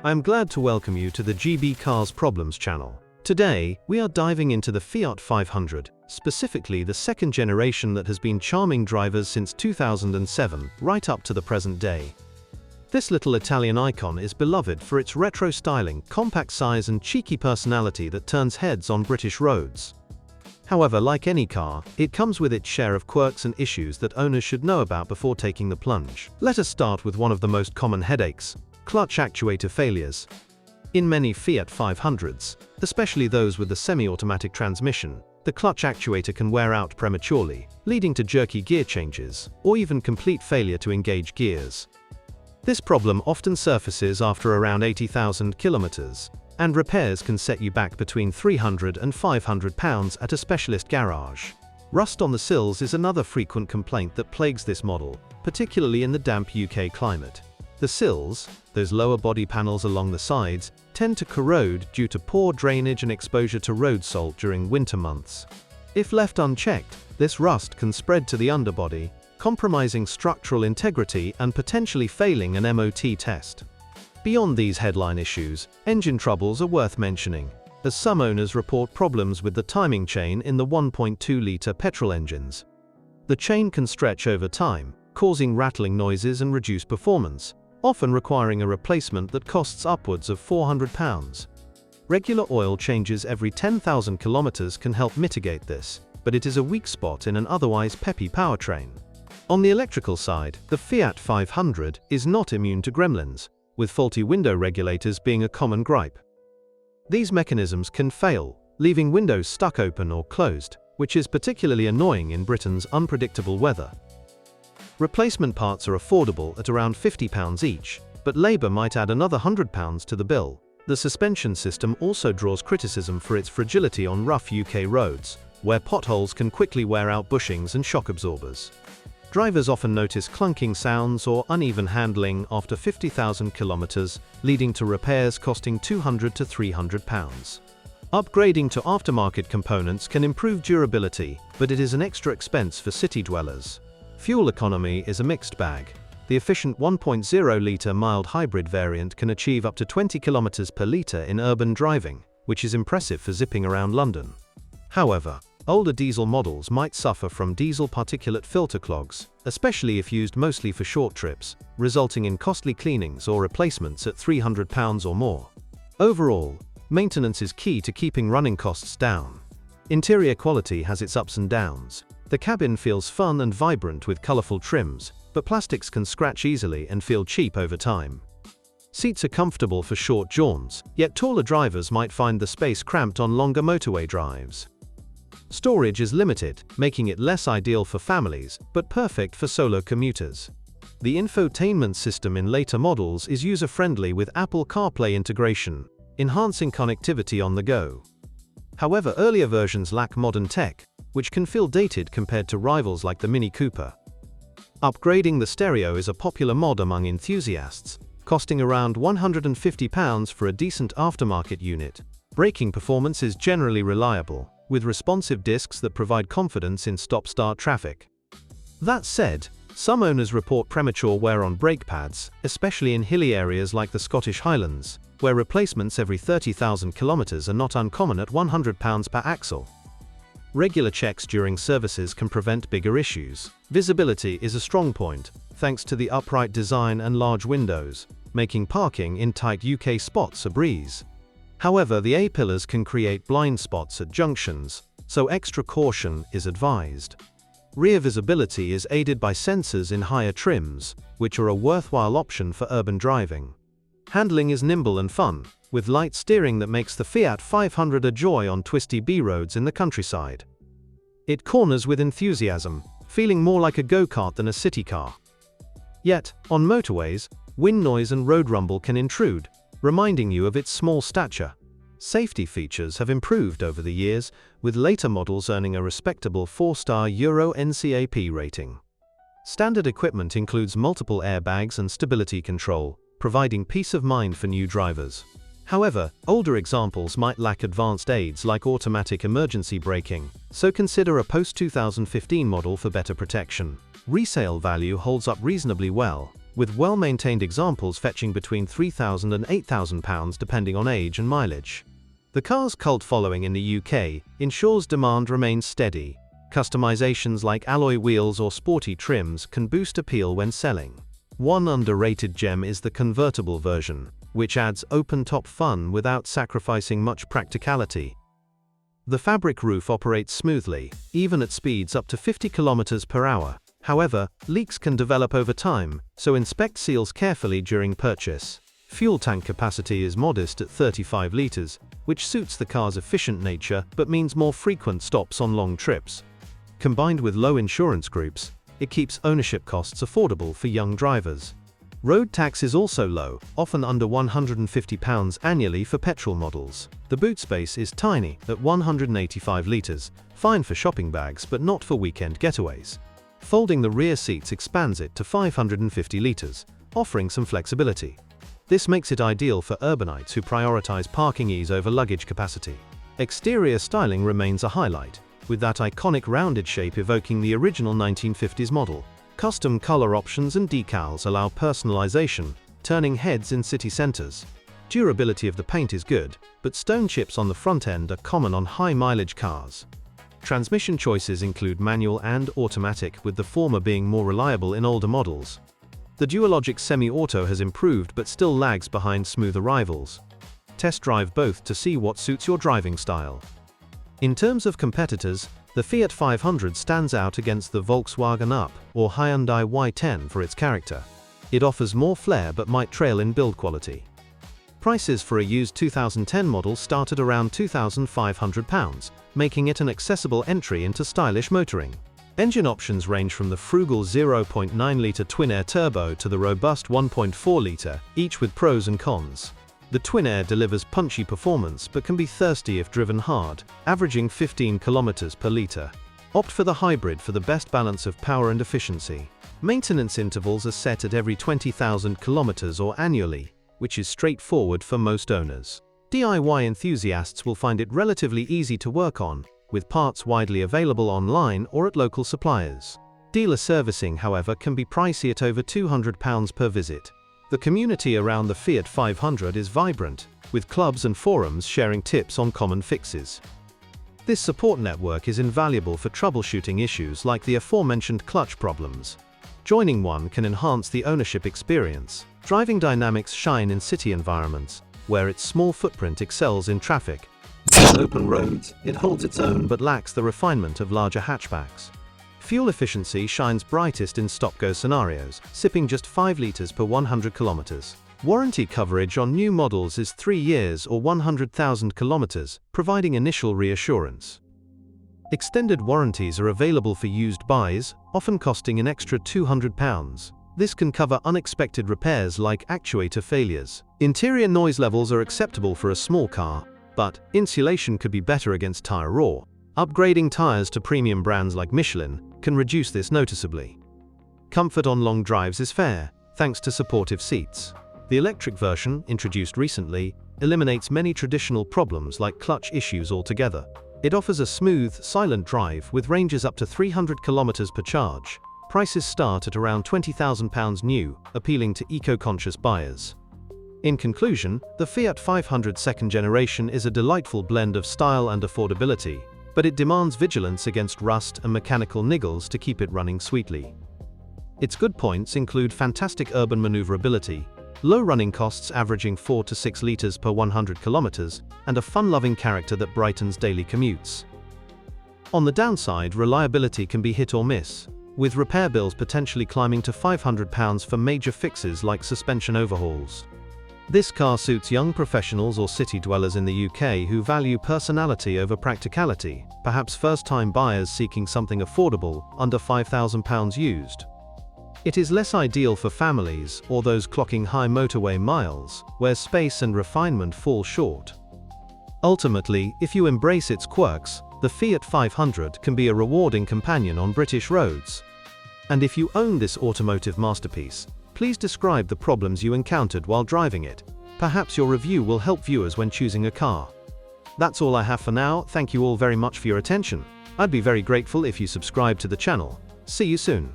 I am glad to welcome you to the GB Cars Problems channel. Today, we are diving into the Fiat 500, specifically the second generation that has been charming drivers since 2007, right up to the present day. This little Italian icon is beloved for its retro styling, compact size and cheeky personality that turns heads on British roads. However, like any car, it comes with its share of quirks and issues that owners should know about before taking the plunge. Let us start with one of the most common headaches: clutch actuator failures. In many Fiat 500s, especially those with the semi-automatic transmission, the clutch actuator can wear out prematurely, leading to jerky gear changes, or even complete failure to engage gears. This problem often surfaces after around 80,000 kilometers, and repairs can set you back between £300 and £500 at a specialist garage. Rust on the sills is another frequent complaint that plagues this model, particularly in the damp UK climate. The sills, those lower body panels along the sides, tend to corrode due to poor drainage and exposure to road salt during winter months. If left unchecked, this rust can spread to the underbody, compromising structural integrity and potentially failing an MOT test. Beyond these headline issues, engine troubles are worth mentioning, as some owners report problems with the timing chain in the 1.2-litre petrol engines. The chain can stretch over time, causing rattling noises and reduced performance, often requiring a replacement that costs upwards of £400. Regular oil changes every 10,000 kilometers can help mitigate this, but it is a weak spot in an otherwise peppy powertrain. On the electrical side, the Fiat 500 is not immune to gremlins, with faulty window regulators being a common gripe. These mechanisms can fail, leaving windows stuck open or closed, which is particularly annoying in Britain's unpredictable weather. Replacement parts are affordable at around £50 each, but Labour might add another £100 to the bill. The suspension system also draws criticism for its fragility on rough UK roads, where potholes can quickly wear out bushings and shock absorbers. Drivers often notice clunking sounds or uneven handling after 50,000 kilometers, leading to repairs costing £200 to £300. Upgrading to aftermarket components can improve durability, but it is an extra expense for city dwellers. Fuel economy is a mixed bag. The efficient 1.0-litre mild hybrid variant can achieve up to 20 km per litre in urban driving, which is impressive for zipping around London. However, older diesel models might suffer from diesel particulate filter clogs, especially if used mostly for short trips, resulting in costly cleanings or replacements at £300 or more. Overall, maintenance is key to keeping running costs down. Interior quality has its ups and downs. The cabin feels fun and vibrant with colourful trims, but plastics can scratch easily and feel cheap over time. Seats are comfortable for short jaunts, yet taller drivers might find the space cramped on longer motorway drives. Storage is limited, making it less ideal for families, but perfect for solo commuters. The infotainment system in later models is user-friendly with Apple CarPlay integration, enhancing connectivity on the go. However, earlier versions lack modern tech, which can feel dated compared to rivals like the Mini Cooper. Upgrading the stereo is a popular mod among enthusiasts, costing around £150 for a decent aftermarket unit. Braking performance is generally reliable, with responsive discs that provide confidence in stop-start traffic. That said, some owners report premature wear on brake pads, especially in hilly areas like the Scottish Highlands, where replacements every 30,000 kilometers are not uncommon at £100 per axle. Regular checks during services can prevent bigger issues. Visibility is a strong point, thanks to the upright design and large windows, making parking in tight UK spots a breeze. However, the A-pillars can create blind spots at junctions, so extra caution is advised. Rear visibility is aided by sensors in higher trims, which are a worthwhile option for urban driving. Handling is nimble and fun, with light steering that makes the Fiat 500 a joy on twisty B-roads in the countryside. It corners with enthusiasm, feeling more like a go-kart than a city car. Yet, on motorways, wind noise and road rumble can intrude, reminding you of its small stature. Safety features have improved over the years, with later models earning a respectable 4-star Euro NCAP rating. Standard equipment includes multiple airbags and stability control, providing peace of mind for new drivers. However, older examples might lack advanced aids like automatic emergency braking, so consider a post-2015 model for better protection. Resale value holds up reasonably well, with well-maintained examples fetching between £3,000 and £8,000 depending on age and mileage. The car's cult following in the UK ensures demand remains steady. Customizations like alloy wheels or sporty trims can boost appeal when selling. One underrated gem is the convertible version, which adds open-top fun without sacrificing much practicality. The fabric roof operates smoothly, even at speeds up to 50 km per hour. However, leaks can develop over time, so inspect seals carefully during purchase. Fuel tank capacity is modest at 35 litres, which suits the car's efficient nature but means more frequent stops on long trips. Combined with low insurance groups, it keeps ownership costs affordable for young drivers. Road tax is also low, often under £150 annually for petrol models. The boot space is tiny, at 185 litres, fine for shopping bags but not for weekend getaways. Folding the rear seats expands it to 550 litres, offering some flexibility. This makes it ideal for urbanites who prioritize parking ease over luggage capacity. Exterior styling remains a highlight, with that iconic rounded shape evoking the original 1950s model. Custom color options and decals allow personalization, turning heads in city centers. Durability of the paint is good, but stone chips on the front end are common on high-mileage cars. Transmission choices include manual and automatic, with the former being more reliable in older models. The Dualogic semi-auto has improved but still lags behind smoother rivals. Test drive both to see what suits your driving style. In terms of competitors, the Fiat 500 stands out against the Volkswagen Up or Hyundai Y10 for its character. It offers more flair but might trail in build quality. Prices for a used 2010 model start at around £2,500, making it an accessible entry into stylish motoring. Engine options range from the frugal 0.9-litre twin-air turbo to the robust 1.4-litre, each with pros and cons. The twin-air delivers punchy performance but can be thirsty if driven hard, averaging 15 km per litre. Opt for the hybrid for the best balance of power and efficiency. Maintenance intervals are set at every 20,000 km or annually, which is straightforward for most owners. DIY enthusiasts will find it relatively easy to work on, with parts widely available online or at local suppliers. Dealer servicing, however, can be pricey at over £200 per visit. The community around the Fiat 500 is vibrant, with clubs and forums sharing tips on common fixes. This support network is invaluable for troubleshooting issues like the aforementioned clutch problems. Joining one can enhance the ownership experience. Driving dynamics shine in city environments, where its small footprint excels in traffic. On open roads, it holds its own but lacks the refinement of larger hatchbacks. Fuel efficiency shines brightest in stop-go scenarios, sipping just 5 litres per 100 kilometers. Warranty coverage on new models is 3 years or 100,000 kilometers, providing initial reassurance. Extended warranties are available for used buys, often costing an extra £200. This can cover unexpected repairs like actuator failures. Interior noise levels are acceptable for a small car, but insulation could be better against tire roar. Upgrading tires to premium brands like Michelin can reduce this noticeably. Comfort on long drives is fair, thanks to supportive seats. The electric version, introduced recently, eliminates many traditional problems like clutch issues altogether. It offers a smooth, silent drive with ranges up to 300 km per charge. Prices start at around £20,000 new, appealing to eco-conscious buyers. In conclusion, the Fiat 500 second generation is a delightful blend of style and affordability, but it demands vigilance against rust and mechanical niggles to keep it running sweetly. Its good points include fantastic urban maneuverability, low running costs averaging 4 to 6 litres per 100 kilometers, and a fun-loving character that brightens daily commutes. On the downside, reliability can be hit or miss, with repair bills potentially climbing to £500 for major fixes like suspension overhauls. This car suits young professionals or city dwellers in the UK who value personality over practicality, perhaps first-time buyers seeking something affordable, under £5,000 used. It is less ideal for families or those clocking high motorway miles, where space and refinement fall short. Ultimately, if you embrace its quirks, the Fiat 500 can be a rewarding companion on British roads. And if you own this automotive masterpiece, please describe the problems you encountered while driving it. Perhaps your review will help viewers when choosing a car. That's all I have for now. Thank you all very much for your attention. I'd be very grateful if you subscribe to the channel. See you soon.